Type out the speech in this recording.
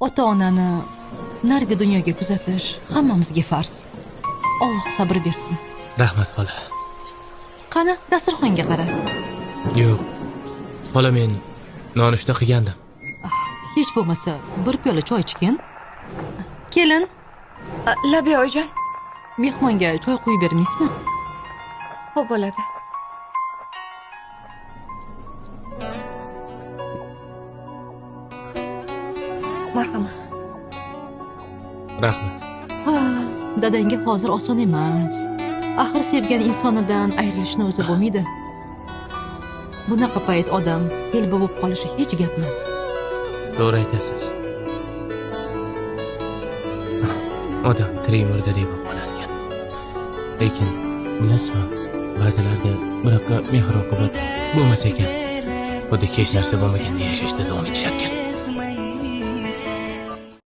Ota-onani narigi dunyoga kuzatish hammamizga farz. Alloh sabr bersin. Rahmat xola. Qani, dasturxonga qara. Yo'q. Xola, men nonushta qilgandim. Hech bo'lmasa bir piyola choy ichgin. Kelin. Labiya oyijon. Mehmonga choy quyib bermaysizmi? Xo'p bo'ladi. Marhamat. Rahmat. Dadangga hozir oson emas. Axir sevgan insonidan ayrilishni o'zi bo'lmaydi. Bunaqa payt odam telba bo'lib qolishi hech gap emas. To'g'ri aytasiz. Odam tirik murdadek bo'lib qolar ekan. Lekin bilasizmi, ba'zilarga bunaqa mehr-oqibat bo'lmas ekan. Xuddi hech narsa bo'lmaganda yashashda davom etishar ekan.